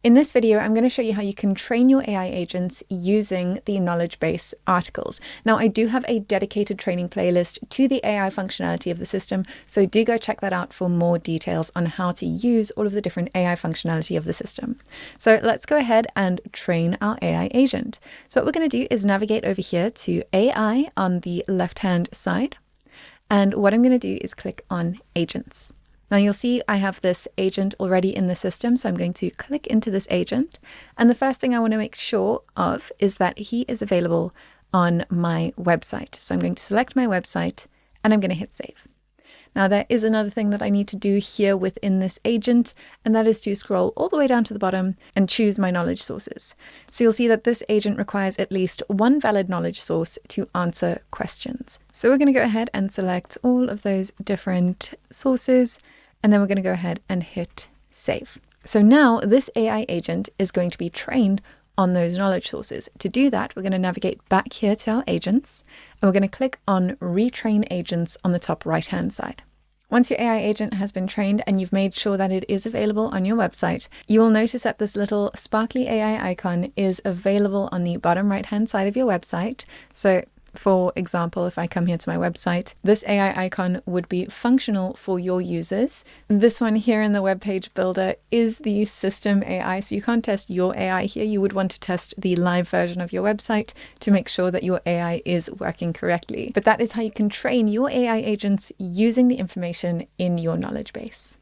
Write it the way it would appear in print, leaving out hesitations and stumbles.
In this video, I'm going to show you how you can train your AI agents using the knowledge base articles. Now, I do have a dedicated training playlist to the AI functionality of the system, so do go check that out for more details on how to use all of the different AI functionality of the system. So let's go ahead and train our AI agent. So what we're going to do is navigate over here to AI on the left-hand side. And what I'm going to do is click on Agents. Now you'll see I have this agent already in the system, so I'm going to click into this agent. And the first thing I want to make sure of is that he is available on my website. So I'm going to select my website and I'm going to hit save. Now there is another thing that I need to do here within this agent, and that is to scroll all the way down to the bottom and choose my knowledge sources. So you'll see that this agent requires at least one valid knowledge source to answer questions. So we're going to go ahead and select all of those different sources, and then we're going to go ahead and hit save. So now this AI agent is going to be trained on those knowledge sources. To do that, we're going to navigate back here to our agents, and we're going to click on Retrain Agents on the top right-hand side. Once your AI agent has been trained and you've made sure that it is available on your website, you will notice that this little sparkly AI icon is available on the bottom right-hand side of your website. So for example, if I come here to my website, this AI icon would be functional for your users. This one here in the web page builder is the system AI, so you can't test your AI here. You would want to test the live version of your website to make sure that your AI is working correctly. But that is how you can train your AI agents using the information in your knowledge base.